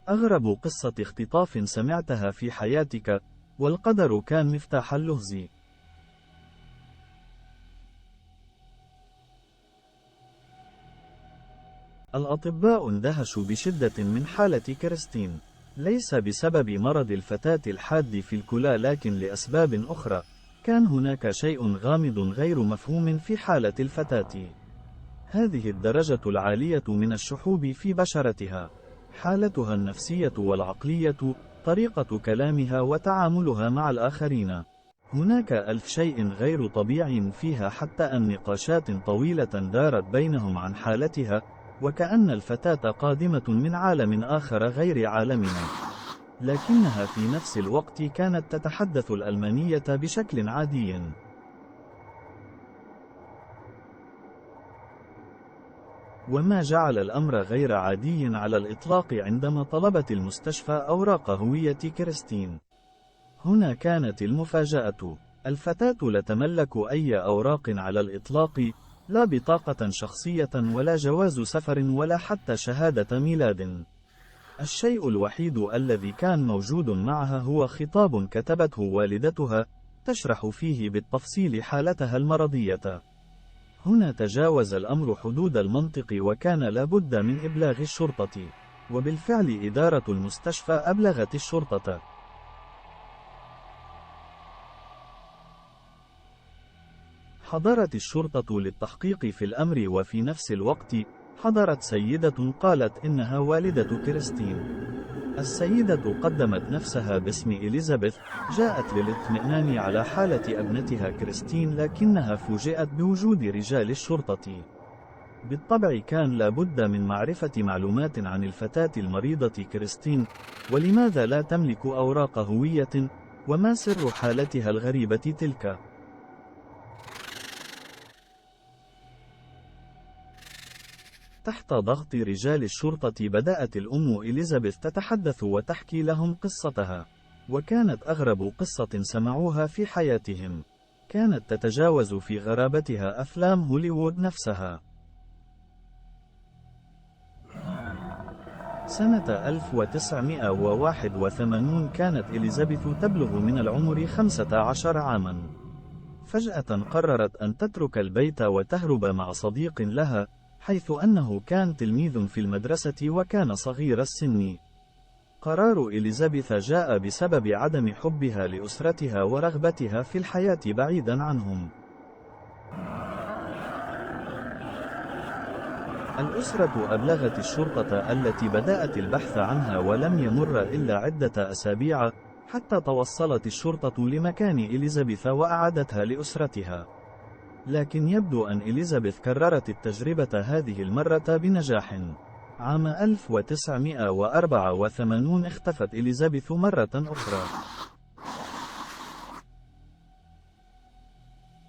أغرب قصة اختطاف سمعتها في حياتك، والقدر كان مفتاح اللغز. الأطباء اندهشوا بشدة من حالة كريستين، ليس بسبب مرض الفتاة الحاد في الكلى لكن لأسباب أخرى. كان هناك شيء غامض غير مفهوم في حالة الفتاة. هذه الدرجة العالية من الشحوب في بشرتها، حالتها النفسية والعقلية، طريقة كلامها وتعاملها مع الآخرين. هناك ألف شيء غير طبيعي فيها، حتى أن نقاشات طويلة دارت بينهم عن حالتها، وكأن الفتاة قادمة من عالم آخر غير عالمنا. لكنها في نفس الوقت كانت تتحدث الألمانية بشكل عادي. وما جعل الأمر غير عادي على الإطلاق عندما طلبت المستشفى أوراق هوية كريستين. هنا كانت المفاجأة. الفتاة لا تملك أي أوراق على الإطلاق، لا بطاقة شخصية ولا جواز سفر ولا حتى شهادة ميلاد. الشيء الوحيد الذي كان موجود معها هو خطاب كتبته والدتها، تشرح فيه بالتفصيل حالتها المرضية. هنا تجاوز الأمر حدود المنطق، وكان لابد من إبلاغ الشرطة. وبالفعل إدارة المستشفى أبلغت الشرطة. حضرت الشرطة للتحقيق في الأمر، وفي نفس الوقت حضرت سيدة قالت إنها والدة كريستين. السيدة قدمت نفسها باسم إليزابيث، جاءت للاطمئنان على حالة ابنتها كريستين، لكنها فوجئت بوجود رجال الشرطة. بالطبع كان لابد من معرفة معلومات عن الفتاة المريضة كريستين، ولماذا لا تملك أوراق هوية، وما سر حالتها الغريبة تلك. تحت ضغط رجال الشرطة بدأت الأم إليزابيث تتحدث وتحكي لهم قصتها، وكانت أغرب قصة سمعوها في حياتهم. كانت تتجاوز في غرابتها أفلام هوليوود نفسها. سنة 1981 كانت إليزابيث تبلغ من العمر 15 عاما. فجأة قررت أن تترك البيت وتهرب مع صديق لها، حيث أنه كان تلميذ في المدرسة وكان صغير السن. قرار إليزابيث جاء بسبب عدم حبها لأسرتها ورغبتها في الحياة بعيدا عنهم. الأسرة أبلغت الشرطة التي بدأت البحث عنها، ولم يمر إلا عدة أسابيع حتى توصلت الشرطة لمكان إليزابيث وأعادتها لأسرتها. لكن يبدو أن إليزابيث كررت التجربة هذه المرة بنجاح. عام 1984 اختفت إليزابيث مرة أخرى.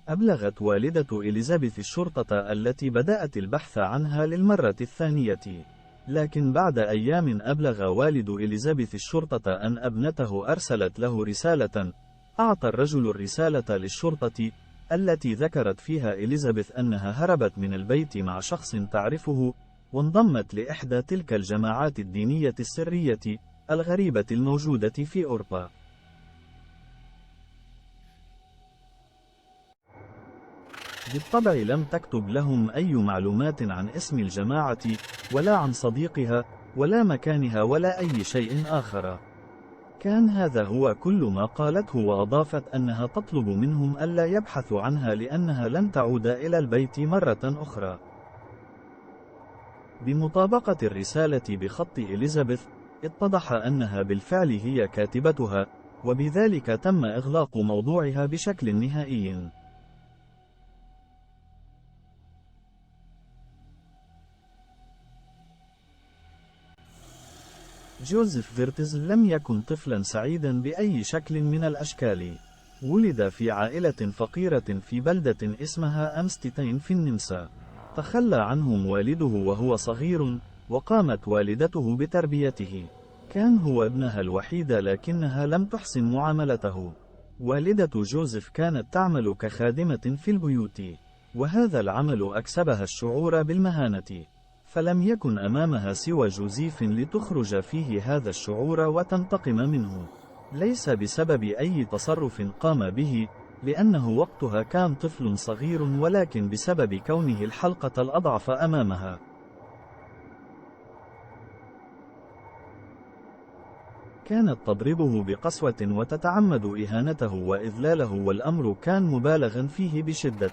أبلغت والدة إليزابيث الشرطة التي بدأت البحث عنها للمرة الثانية. لكن بعد أيام أبلغ والد إليزابيث الشرطة أن ابنته أرسلت له رسالة. أعطى الرجل الرسالة للشرطة، التي ذكرت فيها إليزابيث أنها هربت من البيت مع شخص تعرفه، وانضمت لإحدى تلك الجماعات الدينية السرية الغريبة الموجودة في أوروبا. بالطبع لم تكتب لهم أي معلومات عن اسم الجماعة، ولا عن صديقها، ولا مكانها، ولا أي شيء آخر. كان هذا هو كل ما قالته، وأضافت أنها تطلب منهم ألا يبحثوا عنها لأنها لن تعود إلى البيت مرة أخرى. بمطابقة الرسالة بخط إليزابيث، اتضح أنها بالفعل هي كاتبتها، وبذلك تم إغلاق موضوعها بشكل نهائي. جوزيف فيرتز لم يكن طفلا سعيدا بأي شكل من الأشكال. ولد في عائلة فقيرة في بلدة اسمها أمستيتين في النمسا. تخلى عنهم والده وهو صغير، وقامت والدته بتربيته. كان هو ابنها الوحيد، لكنها لم تحسن معاملته. والدة جوزيف كانت تعمل كخادمة في البيوت، وهذا العمل أكسبها الشعور بالمهانة. فلم يكن أمامها سوى جوزيف لتخرج فيه هذا الشعور وتنتقم منه، ليس بسبب أي تصرف قام به، لأنه وقتها كان طفل صغير، ولكن بسبب كونه الحلقة الأضعف أمامها. كانت تضربه بقسوة وتتعمد إهانته وإذلاله، والأمر كان مبالغا فيه بشدة.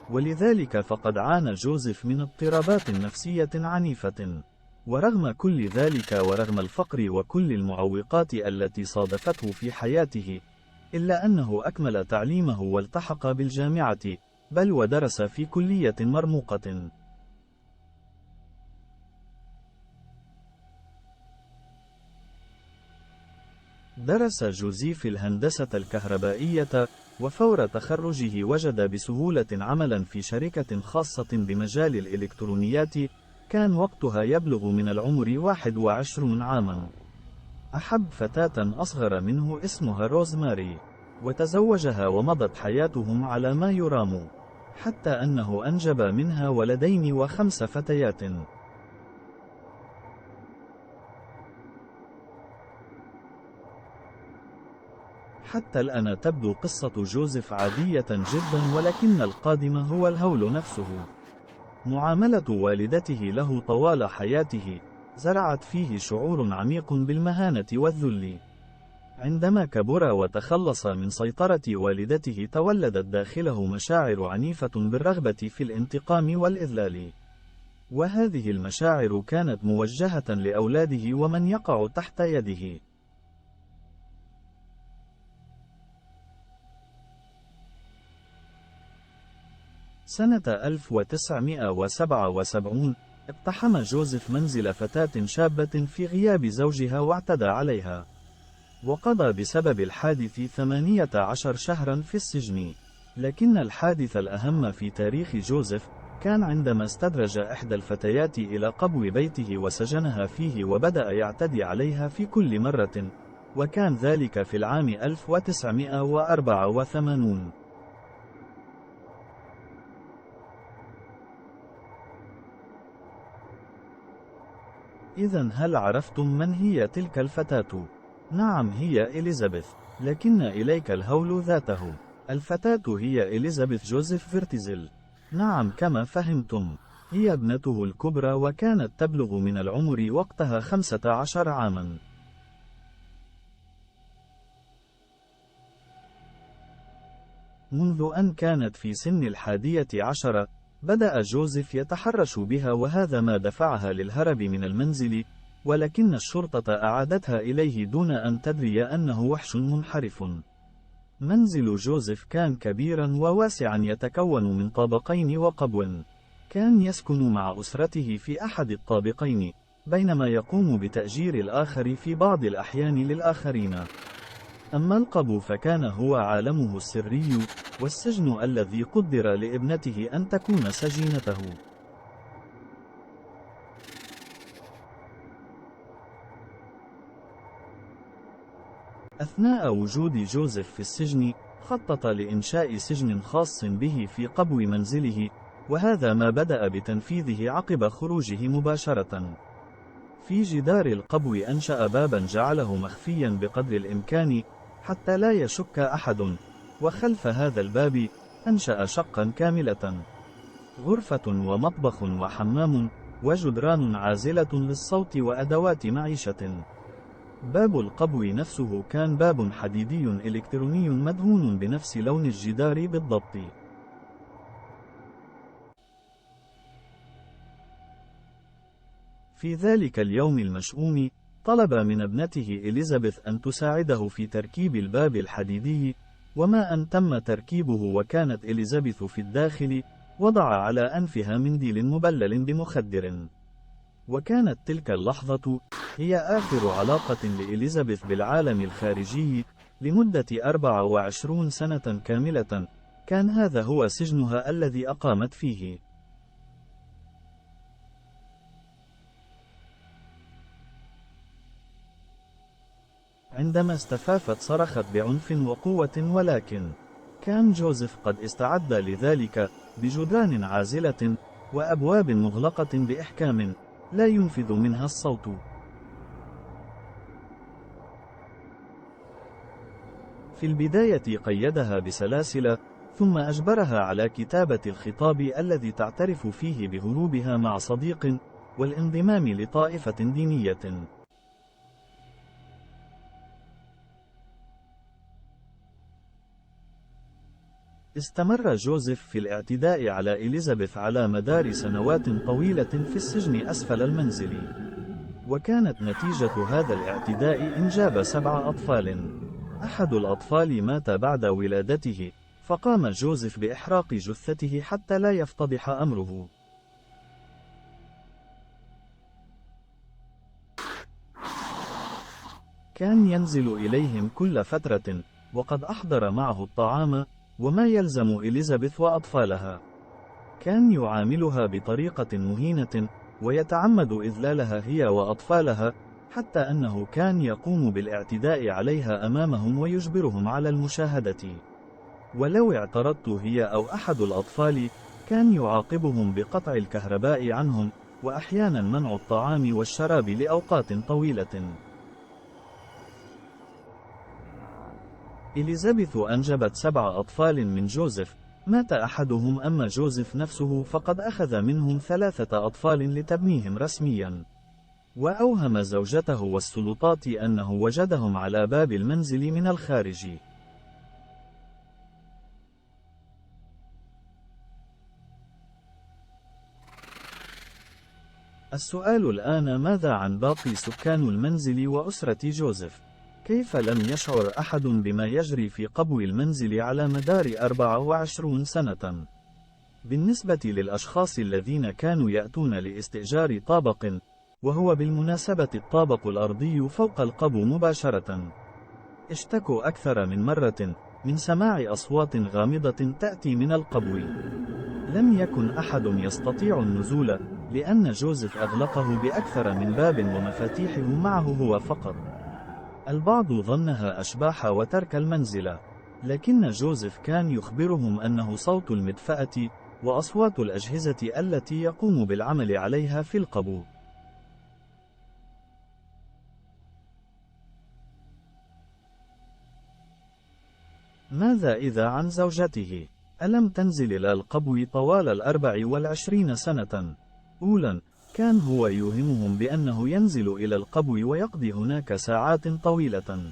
ولذلك فقد عانى جوزيف من اضطرابات نفسية عنيفة. ورغم كل ذلك، ورغم الفقر وكل المعوقات التي صادفته في حياته، إلا أنه أكمل تعليمه والتحق بالجامعة، بل ودرس في كلية مرموقة. درس جوزيف الهندسة الكهربائية، وفور تخرجه وجد بسهولة عملا في شركة خاصة بمجال الإلكترونيات. كان وقتها يبلغ من العمر 21 عاما. أحب فتاة أصغر منه اسمها روزماري، وتزوجها ومضت حياتهم على ما يرام، حتى أنه أنجب منها ولدين و5 فتيات. حتى الآن تبدو قصة جوزيف عادية جدا، ولكن القادم هو الهول نفسه. معاملة والدته له طوال حياته زرعت فيه شعور عميق بالمهانة والذل. عندما كبر وتخلص من سيطرة والدته، تولدت داخله مشاعر عنيفة بالرغبة في الانتقام والإذلال. وهذه المشاعر كانت موجهة لأولاده ومن يقع تحت يده. سنة 1977 اقتحم جوزيف منزل فتاة شابة في غياب زوجها واعتدى عليها، وقضى بسبب الحادث 18 شهرا في السجن. لكن الحادث الأهم في تاريخ جوزيف كان عندما استدرج إحدى الفتيات إلى قبو بيته وسجنها فيه، وبدأ يعتدي عليها في كل مرة، وكان ذلك في العام 1984. إذن هل عرفتم من هي تلك الفتاة؟ نعم، هي إليزابيث. لكن إليك الهول ذاته. الفتاة هي إليزابيث جوزيف فيرتزل. نعم، كما فهمتم، هي ابنته الكبرى، وكانت تبلغ من العمر وقتها 15 عاما. منذ أن كانت في سن 11 بدأ جوزيف يتحرش بها، وهذا ما دفعها للهرب من المنزل، ولكن الشرطة أعادتها إليه دون أن تدري أنه وحش منحرف. منزل جوزيف كان كبيرا وواسعا، يتكون من طابقين وقبو. كان يسكن مع أسرته في أحد الطابقين، بينما يقوم بتأجير الآخر في بعض الأحيان للآخرين. أما القبو فكان هو عالمه السري، والسجن الذي قدر لابنته أن تكون سجينته. أثناء وجود جوزيف في السجن، خطط لإنشاء سجن خاص به في قبو منزله، وهذا ما بدأ بتنفيذه عقب خروجه مباشرة. في جدار القبو أنشأ بابا جعله مخفيا بقدر الإمكان حتى لا يشك أحد، وخلف هذا الباب أنشأ شقا كاملة، غرفة ومطبخ وحمام، وجدران عازلة للصوت وأدوات معيشة. باب القبو نفسه كان باب حديدي إلكتروني مدهون بنفس لون الجدار بالضبط. في ذلك اليوم المشؤوم، طلب من ابنته إليزابيث أن تساعده في تركيب الباب الحديدي، وما أن تم تركيبه وكانت إليزابيث في الداخل، وضع على أنفها منديل مبلل بمخدر. وكانت تلك اللحظة هي آخر علاقة لإليزابيث بالعالم الخارجي لمدة 24 سنة كاملة. كان هذا هو سجنها الذي أقامت فيه. عندما استفافت صرخت بعنف وقوة، ولكن كان جوزيف قد استعد لذلك بجدران عازلة، وأبواب مغلقة بإحكام لا ينفذ منها الصوت. في البداية قيدها بسلاسل، ثم أجبرها على كتابة الخطاب الذي تعترف فيه بهروبها مع صديق والانضمام لطائفة دينية. استمر جوزيف في الاعتداء على إليزابيث على مدار سنوات طويلة في السجن أسفل المنزل، وكانت نتيجة هذا الاعتداء إنجاب 7 أطفال. أحد الأطفال مات بعد ولادته، فقام جوزيف بإحراق جثته حتى لا يفتضح أمره. كان ينزل إليهم كل فترة، وقد أحضر معه الطعام وما يلزم إليزابيث وأطفالها. كان يعاملها بطريقة مهينة، ويتعمد إذلالها هي وأطفالها، حتى أنه كان يقوم بالاعتداء عليها أمامهم ويجبرهم على المشاهدة. ولو اعترضت هي أو أحد الأطفال، كان يعاقبهم بقطع الكهرباء عنهم، وأحيانا منع الطعام والشراب لأوقات طويلة. إليزابيث أنجبت 7 أطفال من جوزيف، مات أحدهم، أما جوزيف نفسه فقد أخذ منهم 3 أطفال لتبنيهم رسميا، وأوهم زوجته والسلطات أنه وجدهم على باب المنزل من الخارج. السؤال الآن: ماذا عن باقي سكان المنزل وأسرة جوزيف؟ كيف لم يشعر أحد بما يجري في قبو المنزل على مدار 24 سنة؟ بالنسبة للأشخاص الذين كانوا يأتون لاستئجار طابق، وهو بالمناسبة الطابق الأرضي فوق القبو مباشرة، اشتكوا أكثر من مرة من سماع أصوات غامضة تأتي من القبو. لم يكن أحد يستطيع النزول، لأن جوزيف أغلقه بأكثر من باب ومفاتيحه معه هو فقط. البعض ظنها أشباح وترك المنزل، لكن جوزيف كان يخبرهم أنه صوت المدفأة وأصوات الأجهزة التي يقوم بالعمل عليها في القبو. ماذا إذا عن زوجته؟ ألم تنزل إلى القبو طوال 24 سنة؟ أولاً، كان هو يوهمهم بأنه ينزل إلى القبو ويقضي هناك ساعات طويلة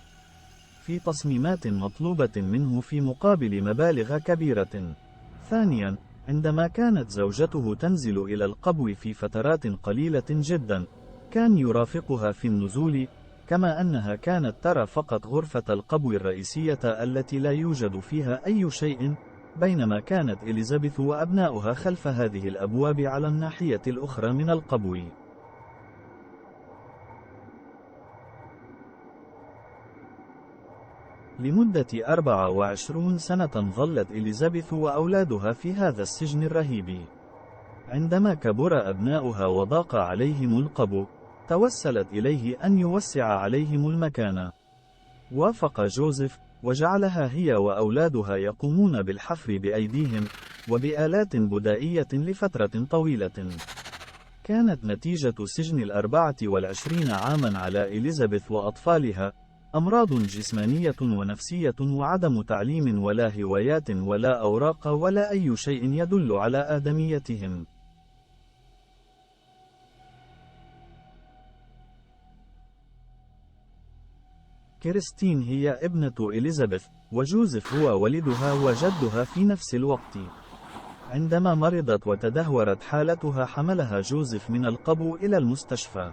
في تصميمات مطلوبة منه في مقابل مبالغ كبيرة. ثانياً، عندما كانت زوجته تنزل إلى القبو في فترات قليلة جدا، كان يرافقها في النزول، كما أنها كانت ترى فقط غرفة القبو الرئيسية التي لا يوجد فيها أي شيء، بينما كانت إليزابيث وأبناؤها خلف هذه الأبواب على الناحية الأخرى من القبو. لمدة 24 سنة ظلت إليزابيث وأولادها في هذا السجن الرهيب. عندما كبر أبناؤها وضاق عليهم القبو، توسلت إليه أن يوسع عليهم المكان. وافق جوزيف، وجعلها هي وأولادها يقومون بالحفر بأيديهم وبآلات بدائية لفترة طويلة. كانت نتيجة سجن 24 عاما على إليزابيث وأطفالها أمراض جسمانية ونفسية وعدم تعليم ولا هوايات ولا أوراق ولا أي شيء يدل على آدميتهم. كريستين هي ابنة إليزابيث، وجوزيف هو والدها وجدها في نفس الوقت. عندما مرضت وتدهورت حالتها حملها جوزيف من القبو إلى المستشفى.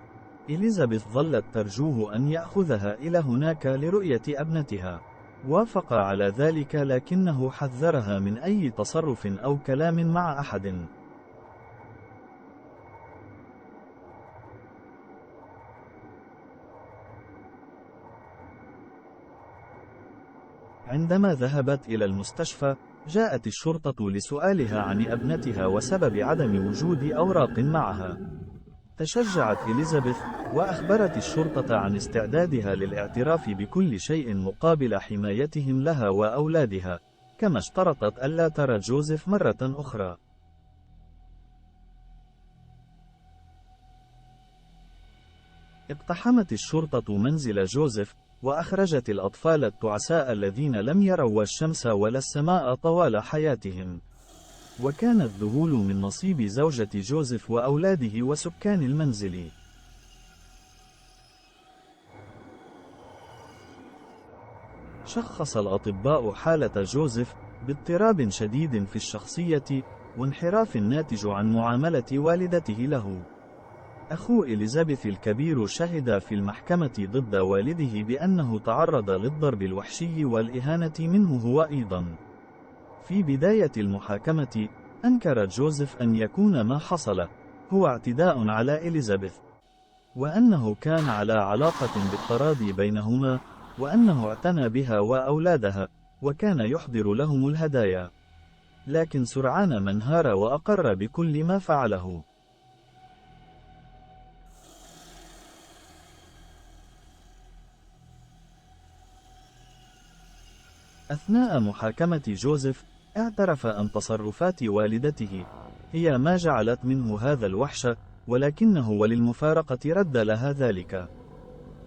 إليزابيث ظلت ترجوه أن يأخذها إلى هناك لرؤية ابنتها. وافق على ذلك، لكنه حذرها من أي تصرف أو كلام مع أحد. عندما ذهبت إلى المستشفى، جاءت الشرطة لسؤالها عن ابنتها وسبب عدم وجود أوراق معها. تشجعت إليزابيث، وأخبرت الشرطة عن استعدادها للاعتراف بكل شيء مقابل حمايتهم لها وأولادها، كما اشترطت ألا ترى جوزيف مرة أخرى. اقتحمت الشرطة منزل جوزيف، وأخرجت الأطفال التعساء الذين لم يروا الشمس ولا السماء طوال حياتهم. وكان الذهول من نصيب زوجة جوزيف وأولاده وسكان المنزل. شخص الأطباء حالة جوزيف باضطراب شديد في الشخصية وانحراف ناتج عن معاملة والدته له. أخو إليزابيث الكبير شهد في المحكمة ضد والده بأنه تعرض للضرب الوحشي والإهانة منه هو أيضا. في بداية المحاكمة، أنكر جوزيف أن يكون ما حصل هو اعتداء على إليزابيث، وأنه كان على علاقة بالتراضي بينهما، وأنه اعتنى بها وأولادها، وكان يحضر لهم الهدايا. لكن سرعان ما انهار وأقر بكل ما فعله. أثناء محاكمة جوزيف، اعترف أن تصرفات والدته هي ما جعلت منه هذا الوحش، ولكنه وللمفارقة رد لها ذلك.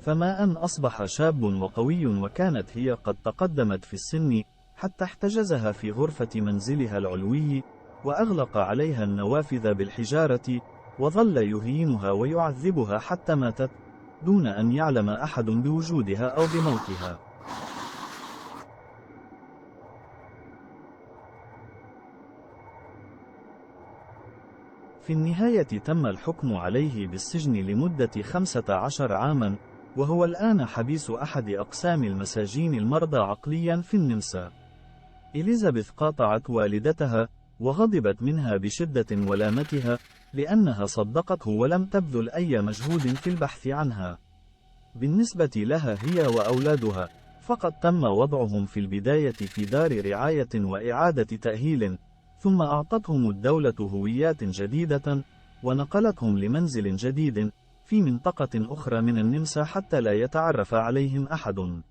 فما أن أصبح شاب وقوي، وكانت هي قد تقدمت في السن، حتى احتجزها في غرفة منزلها العلوي، وأغلق عليها النوافذ بالحجارة، وظل يهينها ويعذبها حتى ماتت، دون أن يعلم أحد بوجودها أو بموتها. في النهاية تم الحكم عليه بالسجن لمدة 15 عاما، وهو الآن حبيس أحد أقسام المساجين المرضى عقليا في النمسا. إليزابيث قاطعت والدتها، وغضبت منها بشدة ولامتها، لأنها صدقته ولم تبذل أي مجهود في البحث عنها. بالنسبة لها هي وأولادها، فقد تم وضعهم في البداية في دار رعاية وإعادة تأهيل، ثم أعطتهم الدولة هويات جديدة، ونقلتهم لمنزل جديد في منطقة أخرى من النمسا حتى لا يتعرف عليهم أحد.